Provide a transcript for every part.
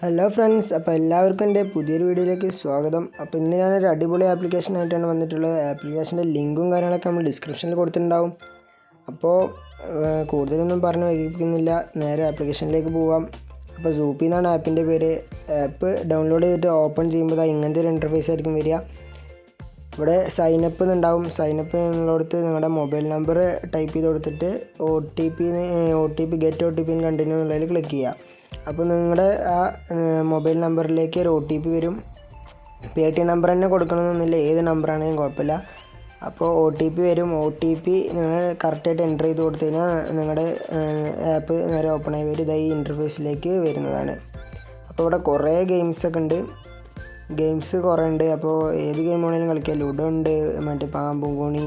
Hello friends, അപ്പോൾ എല്ലാവർക്കും എൻ്റെ പുതിയൊരു വീഡിയോയിലേക്ക് സ്വാഗതം. അപ്പോൾ ഇന്ന് ഞാനൊരു അടിപൊളി ആപ്ലിക്കേഷനായിട്ടാണ് വന്നിട്ടുള്ളത്. ആപ്ലിക്കേഷൻ്റെ ലിങ്കും കാര്യങ്ങളൊക്കെ നമ്മൾ ഡിസ്ക്രിപ്ഷനിൽ കൊടുത്തിട്ടുണ്ടാവും. അപ്പോൾ കൂടുതലൊന്നും പറഞ്ഞ് വൈകിപ്പിക്കുന്നില്ല, നേരെ ആപ്ലിക്കേഷനിലേക്ക് പോവാം. അപ്പോൾ സൂപ്പി എന്നാണ് ആപ്പിൻ്റെ പേര്. ആപ്പ് ഡൗൺലോഡ് ചെയ്തിട്ട് ഓപ്പൺ ചെയ്യുമ്പോൾ ഇങ്ങനത്തെ ഒരു ഇൻ്റർഫേസ് ആയിരിക്കും വരിക. ഇവിടെ സൈനപ്പ് എന്നുണ്ടാവും. സൈനപ്പ് എന്നുള്ളടത്ത് നിങ്ങളുടെ മൊബൈൽ നമ്പർ ടൈപ്പ് ചെയ്ത് കൊടുത്തിട്ട് O T P get O T P continue എന്നുള്ളതിൽ ക്ലിക്ക് ചെയ്യുക. അപ്പോൾ നിങ്ങളുടെ ആ മൊബൈൽ നമ്പറിലേക്ക് ഒരു OTP വരും. Paytm നമ്പർ തന്നെ കൊടുക്കണമെന്നൊന്നുമില്ല, ഏത് നമ്പറാണെങ്കിലും കുഴപ്പമില്ല. അപ്പോൾ OTP വരും. OTP നിങ്ങൾ കറക്റ്റായിട്ട് എൻ്റർ ചെയ്ത് കൊടുത്തു കഴിഞ്ഞാൽ നിങ്ങളുടെ ആപ്പ് നേരെ ഓപ്പൺ ആയി വരും. ഇതായി ഇൻ്റർഫേസിലേക്ക് വരുന്നതാണ്. അപ്പോൾ ഇവിടെ കുറേ ഗെയിംസൊക്കെ ഉണ്ട്. ഗെയിംസ് കുറേ ഉണ്ട്. അപ്പോൾ ഏത് ഗെയിം വേണമെങ്കിലും കളിക്കാം. ലുഡോ ഉണ്ട്, മറ്റേ പാമ്പും കോണി,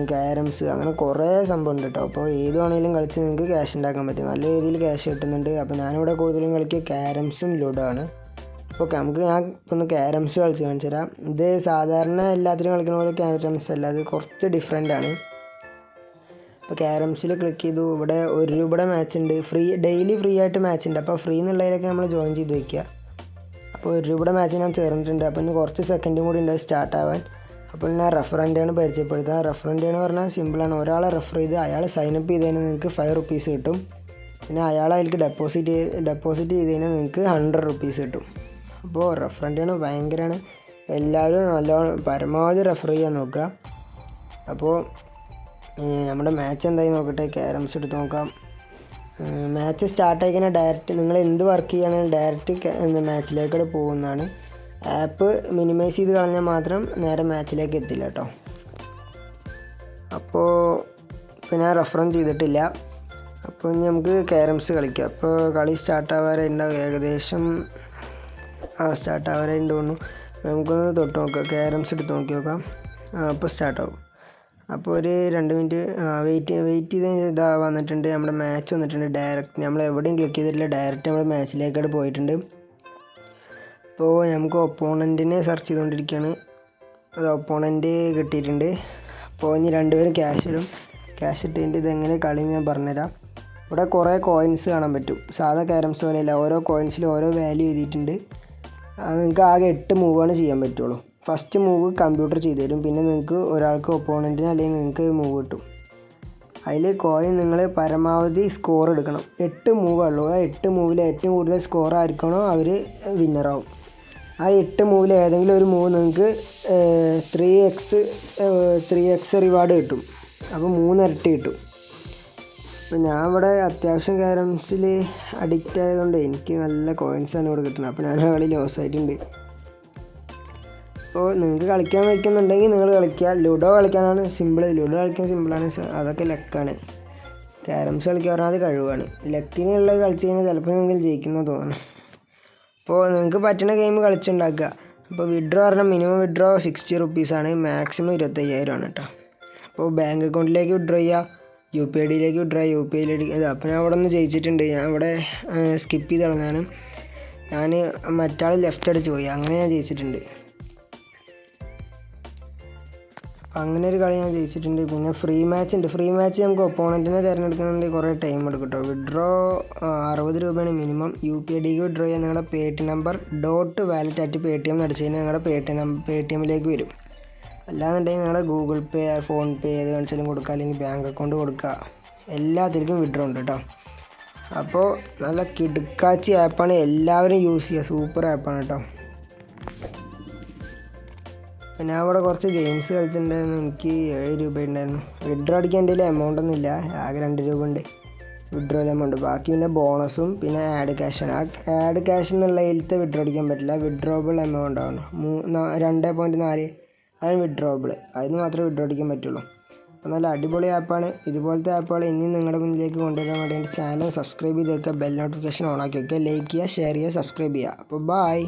ക്യാരംസ്, അങ്ങനെ കുറേ സംഭവം ഉണ്ട് കേട്ടോ. അപ്പോൾ ഏത് വേണമെങ്കിലും കളിച്ച് നിങ്ങൾക്ക് ക്യാഷ് ഉണ്ടാക്കാൻ പറ്റും. നല്ല രീതിയിൽ ക്യാഷ് കിട്ടുന്നുണ്ട്. അപ്പോൾ ഞാനിവിടെ കൂടുതലും കളിക്കുക ക്യാരംസും ലുഡോ ആണ്. അപ്പോൾ ഞാൻ ഒന്ന് ക്യാരംസ് കളിച്ച് കാണിച്ചു തരാം. ഇത് സാധാരണ എല്ലാത്തിനും കളിക്കുന്ന പോലെ ക്യാരംസ് അല്ല, അത് കുറച്ച് ഡിഫറെൻ്റ് ആണ്. അപ്പോൾ ക്യാരംസിൽ ക്ലിക്ക് ചെയ്തു. ഇവിടെ ₹1 മാച്ച് ഉണ്ട്. ഡെയിലി ഫ്രീ ആയിട്ട് മാച്ച് ഉണ്ട്. അപ്പോൾ ഫ്രീ എന്നുള്ളതിലൊക്കെ നമ്മൾ ജോയിൻ ചെയ്ത് വയ്ക്കുക. അപ്പോൾ ₹1 മാച്ച് ഞാൻ ചേർന്നിട്ടുണ്ട്. അപ്പോൾ ഇനി കുറച്ച് സെക്കൻഡും കൂടി ഉണ്ട് സ്റ്റാർട്ട് ആവാൻ. അപ്പോൾ ഞാൻ റെഫറൻ്റാണ് പരിചയപ്പെടുത്തുക. റെഫറൻ്റ് എന്ന് പറഞ്ഞാൽ സിമ്പിളാണ്. ഒരാളെ റെഫർ ചെയ്ത് അയാൾ സൈനപ്പ് ചെയ്ത് കഴിഞ്ഞാൽ നിങ്ങൾക്ക് ₹5 കിട്ടും. പിന്നെ അയാൾ അതിലേക്ക് ഡെപ്പോസിറ്റ് ചെയ്ത് കഴിഞ്ഞാൽ നിങ്ങൾക്ക് ₹100 കിട്ടും. അപ്പോൾ റെഫറൻ്റാണ് ഭയങ്കരമാണ്. എല്ലാവരും നല്ലോണം പരമാവധി റെഫർ ചെയ്യാൻ നോക്കുക. അപ്പോൾ നമ്മുടെ മാച്ച് എന്തായി നോക്കട്ടെ. ക്യാരംസ് എടുത്ത് നോക്കാം. മാച്ച് സ്റ്റാർട്ടായി കഴിഞ്ഞാൽ ഡയറക്റ്റ് നിങ്ങൾ എന്ത് വർക്ക് ചെയ്യുകയാണെങ്കിൽ ഡയറക്റ്റ് മാച്ചിലേക്കൂടെ പോകുന്നതാണ്. ആപ്പ് മിനിമൈസ് ചെയ്ത് കളഞ്ഞാൽ മാത്രം നേരെ മാച്ചിലേക്ക് എത്തില്ല കേട്ടോ. അപ്പോൾ ഇപ്പോൾ ഞാൻ റെഫറും ചെയ്തിട്ടില്ല. അപ്പോൾ ഇനി നമുക്ക് ക്യാരംസ് കളിക്കാം. അപ്പോൾ കളി സ്റ്റാർട്ടാവാറുണ്ടാവും. ഏകദേശം സ്റ്റാർട്ടാവാറായി തോന്നുന്നു. നമുക്കൊന്ന് തൊട്ട് നോക്കാം. ക്യാരംസ് എടുത്ത് നോക്കി നോക്കാം. അപ്പോൾ സ്റ്റാർട്ടാവും. അപ്പോൾ ഒരു 2 മിനിറ്റ് വെയിറ്റ് ചെയ്ത് ഇതാ വന്നിട്ടുണ്ട്. നമ്മുടെ മാച്ച് വന്നിട്ടുണ്ട്. ഡയറക്റ്റ് നമ്മൾ എവിടെയും ക്ലിക്ക് ചെയ്തിട്ടില്ല, ഡയറക്റ്റ് നമ്മൾ മാച്ചിലേക്കോട്ട് പോയിട്ടുണ്ട്. അപ്പോൾ നമുക്ക് ഒപ്പോണൻറ്റിനെ സെർച്ച് ചെയ്തുകൊണ്ടിരിക്കുകയാണ്. അത് ഒപ്പോണൻറ്റ് കിട്ടിയിട്ടുണ്ട്. അപ്പോൾ ഇനി 2 പേരും ക്യാഷ് ഇടും. ക്യാഷ് ഇട്ടിട്ട് ഇതെങ്ങനെ കളി ഞാൻ പറഞ്ഞുതരാം. ഇവിടെ കുറേ കോയിൻസ് കാണാൻ പറ്റും. സാധാ ക്യാരംസ് പോലെയല്ല, ഓരോ കോയിൻസിലും ഓരോ വാല്യൂ എഴുതിയിട്ടുണ്ട്. നിങ്ങൾക്ക് ആകെ 8 മൂവാണ് ചെയ്യാൻ പറ്റുള്ളൂ. ഫസ്റ്റ് മൂവ് കമ്പ്യൂട്ടർ ചെയ്ത് തരും. പിന്നെ നിങ്ങൾക്ക് ഒരാൾക്ക് ഒപ്പോണൻറ്റിന് അല്ലെങ്കിൽ നിങ്ങൾക്ക് മൂവ് കിട്ടും. അതിൽ കോയിൻ നിങ്ങൾ പരമാവധി സ്കോർ എടുക്കണം. 8 മൂവുള്ളൂ. ആ 8 മൂവിൽ ഏറ്റവും കൂടുതൽ സ്കോർ ആയിരിക്കണോ അവർ വിന്നറാവും. ആ 8 മൂവിൽ ഏതെങ്കിലും ഒരു മൂവ് നിങ്ങൾക്ക് 3x റിവാർഡ് കിട്ടും. അപ്പോൾ 3 ഇരട്ടി കിട്ടും. അപ്പോൾ ഞാൻ ഇവിടെ അത്യാവശ്യം ക്യാരംസിൽ അഡിക്റ്റ് ആയതുകൊണ്ട് എനിക്ക് നല്ല കോയിൻസാണ് ഇവിടെ കിട്ടുന്നത്. അപ്പോൾ ഞാൻ ആ കളി ലോസ് ആയിട്ടുണ്ട്. അപ്പോൾ നിങ്ങൾക്ക് കളിക്കാൻ വയ്ക്കുന്നുണ്ടെങ്കിൽ നിങ്ങൾ കളിക്കുക. Ludo കളിക്കാനാണ് simple. ലുഡോ കളിക്കാൻ സിമ്പിളാണ്, അതൊക്കെ ലക്കാണ്. ക്യാരംസ് കളിക്കാൻ പറഞ്ഞാൽ അത് കഴിവാണ്. ലക്കിനുള്ളത് കളിച്ച് കഴിഞ്ഞാൽ ചിലപ്പോൾ നിങ്ങൾക്ക് ജയിക്കുന്ന തോന്നണം. അപ്പോൾ നിങ്ങൾക്ക് പറ്റുന്ന ഗെയിം കളിച്ചുണ്ടാക്കുക. അപ്പോൾ വിഡ്രോ പറഞ്ഞാൽ മിനിമം വിഡ്രോ ₹60 ആണ്, മാക്സിമം 25,000 ആണ് കേട്ടോ. അപ്പോൾ ബാങ്ക് അക്കൗണ്ടിലേക്ക് വിഡ്രോ ചെയ്യുക, UPI ഡിയിലേക്ക് വിഡ്രോ ചെയ്യുക, UPI ഐഡിയിലേക്ക്. അപ്പോൾ ഞാൻ ഇവിടെ ഒന്ന് ജയിച്ചിട്ടുണ്ട്. ഞാൻ ഇവിടെ സ്കിപ്പ് ചെയ്ത് കളഞ്ഞാണ്. ഞാൻ മറ്റാൾ ലെഫ്റ്റ് അടിച്ച് പോയി, അങ്ങനെ ഞാൻ ജയിച്ചിട്ടുണ്ട്. അങ്ങനെ ഒരു കളി ഞാൻ ജയിച്ചിട്ടുണ്ട്. പിന്നെ ഫ്രീ മാച്ച് ഉണ്ട്. ഫ്രീ മാച്ച് നമുക്ക് ഒപ്പോണൻറ്റിനെ തിരഞ്ഞെടുക്കുന്നുണ്ട്. കുറേ ടൈം എടുക്കും കേട്ടോ. Withdraw ₹60 minimum. UPI ഡിക്ക് വിഡ്രോ ചെയ്യാൻ നിങ്ങളുടെ Paytm നമ്പർ .wallet@Paytm അടിച്ച് കഴിഞ്ഞാൽ നിങ്ങളുടെ Paytmലേക്ക് വരും. അല്ലാന്നുണ്ടെങ്കിൽ നിങ്ങളുടെ ഗൂഗിൾ പേ, ഫോൺ പേ ഏത് കാണിച്ചാലും കൊടുക്കുക, അല്ലെങ്കിൽ ബാങ്ക് അക്കൗണ്ട് കൊടുക്കുക. എല്ലാത്തിലേക്കും വിഡ്രോ ഉണ്ട് കേട്ടോ. അപ്പോൾ നല്ല കിടുക്കാച്ചി ആപ്പാണ്, എല്ലാവരും യൂസ് ചെയ്യുക. സൂപ്പർ ആപ്പാണ് കേട്ടോ. പിന്നെ അവിടെ കുറച്ച് ഗെയിംസ് കളിച്ചിട്ടുണ്ടായിരുന്നു. എനിക്ക് ₹7 ഉണ്ടായിരുന്നു. വിഡ്രോ അടിക്കാൻ എൻ്റെ എമൗണ്ട് ഒന്നും ഇല്ല, ആകെ ₹2 ഉണ്ട് വിഡ്രോ എമൗണ്ട്. ബാക്കി പിന്നെ ബോണസും പിന്നെ ആഡ് ക്യാഷാണ്. ആ ആഡ് ക്യാഷ് എന്നുള്ളതിലത്തെ വിഡ്രോ അടിക്കാൻ പറ്റില്ല. വിഡ്രോബിൾ എമൗണ്ട് ആണ് 2.4, അതിന് വിഡ്രോബിൾ, അതിന് മാത്രമേ വിഡ്രോ അടിക്കാൻ പറ്റുള്ളൂ. അപ്പോൾ നല്ല അടിപൊളി ആപ്പാണ്. ഇതുപോലത്തെ ആപ്പുകൾ ഇനിയും നിങ്ങളുടെ മുന്നിലേക്ക് കൊണ്ടുവരാൻ വേണ്ടി എൻ്റെ ചാനൽ സബ്സ്ക്രൈബ് ചെയ്ത് വെക്കുക, ബെൽ നോട്ടിഫിക്കേഷൻ ഓൺ ആക്കി വെക്കുക, ലൈക്ക് ചെയ്യുക, ഷെയർ ചെയ്യുക, സബ്സ്ക്രൈബ് ചെയ്യുക. അപ്പോൾ ബൈ.